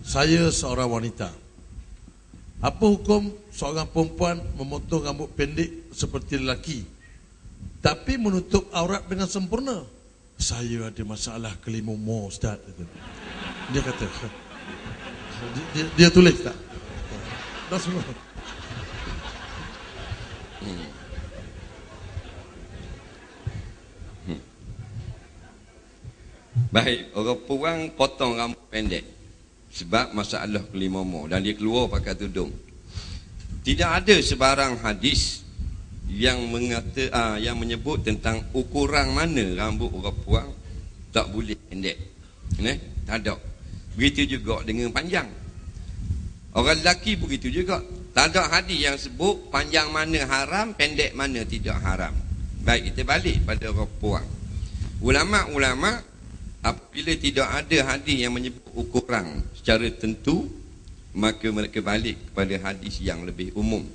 Saya seorang wanita. Apa hukum seorang perempuan memotong rambut pendek seperti lelaki tapi menutup aurat dengan sempurna? Saya ada masalah kelimomo, Ustaz. Dia kata. Dia tulis tak? Dah semua. Baik, orang perang potong rambut pendek sebab masalah kelimomo dan dia keluar pakai tudung. Tidak ada sebarang hadis yang yang menyebut tentang ukuran mana rambut orang perang tak boleh pendek. Tak ada. Begitu juga dengan panjang. Orang lelaki begitu juga. Tak ada hadis yang sebut panjang mana haram, pendek mana tidak haram. Baik, kita balik pada orang perang. Ulama-ulama apabila tidak ada hadis yang menyebut ukuran secara tentu, maka mereka balik kepada hadis yang lebih umum.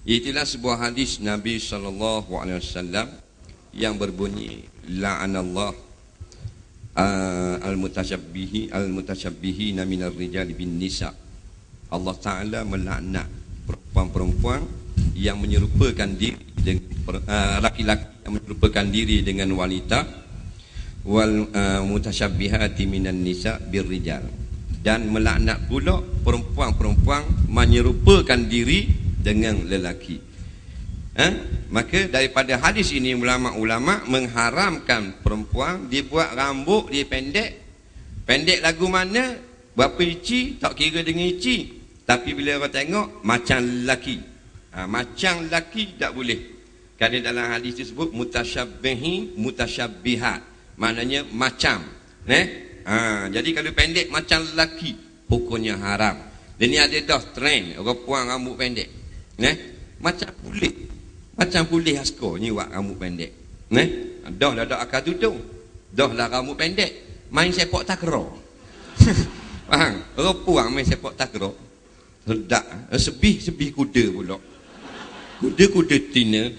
Itulah sebuah hadis Nabi SAW yang berbunyi la'anallah al-mutasyabbihina minar rijali bin nisa. Allah Ta'ala melaknat perempuan-perempuan yang menyerupakan diri dengan laki-laki yang menyerupakan diri dengan wanita, wal mutasyabbihati minan nisa birrijal, dan melaknat pula perempuan-perempuan menyerupakan diri dengan lelaki. Maka daripada hadis ini ulama-ulama mengharamkan perempuan dibuat rambut dia pendek lagu mana, berapa inci tak kira dengan inci, tapi bila orang tengok macam lelaki. Macam lelaki tak boleh. Kerana dalam hadis tersebut mutasyabbihat, maknanya macam. Jadi kalau pendek macam lelaki, hukumnya haram. Dan ni ada dah trend orang puang rambut pendek. Macam pulih askar ni buat rambut pendek. Dah ada akar tudung. Dah lah rambut pendek. Main sepak takraw. Faham? Orang puang main sepak takraw. Sedap. Sebih kuda pula. Kuda tina.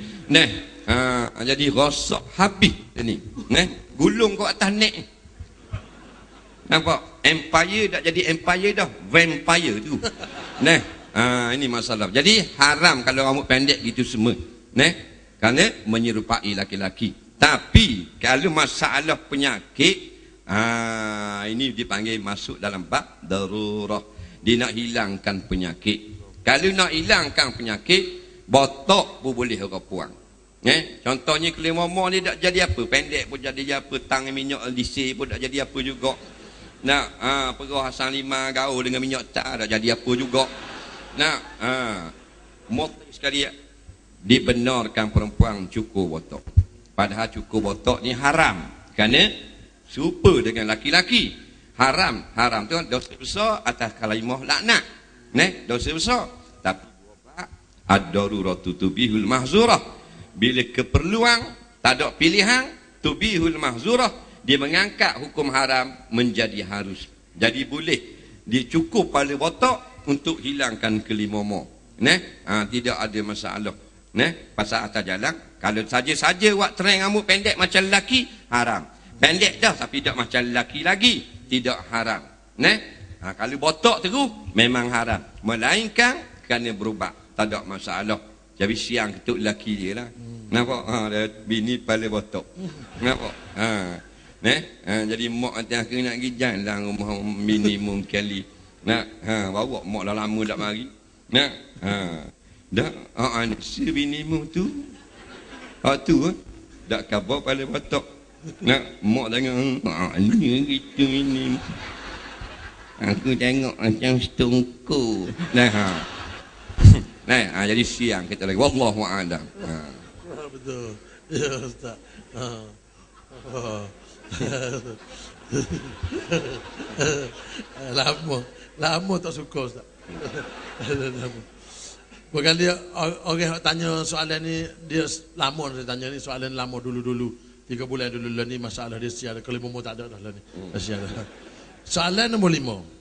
Jadi rosak habis ni. Gulung kat atas nek. Nampak? Empire tak jadi empire dah. Vampire tu. Ini masalah. Jadi haram kalau rambut pendek gitu semua. Kerana menyerupai laki-laki. Tapi kalau masalah penyakit, ini dipanggil masuk dalam bab darurah. Dia nak hilangkan penyakit. Kalau nak hilangkan penyakit, botok pun boleh orang puang. Contohnya kelimomo ni tak jadi apa, pendek pun jadi apa, tang minyak LDC pun tak jadi apa juga. Perah Hasan 5 gaul dengan minyak tak jadi apa juga. Motor sekali dibenarkan perempuan cukur botok. Padahal cukur botok ni haram kerana serupa dengan laki-laki. Haram tu dosa besar atas kalimah laknat. Dosa besar. Tapi ad-daruratu tubihul mahzurah. Bila keperluan tak ada pilihan, tubihul mahzurah, dia mengangkat hukum haram menjadi harus. Jadi boleh dicukur kepala botok untuk hilangkan kelimomo. Tidak ada masalah. Pasal atas jalan, kalau saja-saja buat trend rambut pendek macam lelaki, haram. Pendek dah tapi tak macam lelaki lagi, tidak haram. Kalau botok terus memang haram. Melainkan kerana berubat, tak ada masalah. Jadi siang ketuk lelaki dia lah. Nampak? Bini kepala botok. Nampak? Jadi mak nanti aku nak pergi jalan rumah bini mungkali. Bawa mak dah lama tak mari. Dah si binimu tu. Tu dak khabar kepala botok. Mak tengok ni gitu ini. Aku tengok macam setungku. Jadi siang kita lagi. Wallahu a'lam. Betul. Ya Ustaz. Lama tak suka Ustaz. Bukan dia orang tanya soalan ni, dia lama dia tanya ni, soalan lama dulu-dulu 3 bulan dulu ni, masalah dia sial. Kalau momo tak ada dah lah ni. Sial. Soalan nombor 5.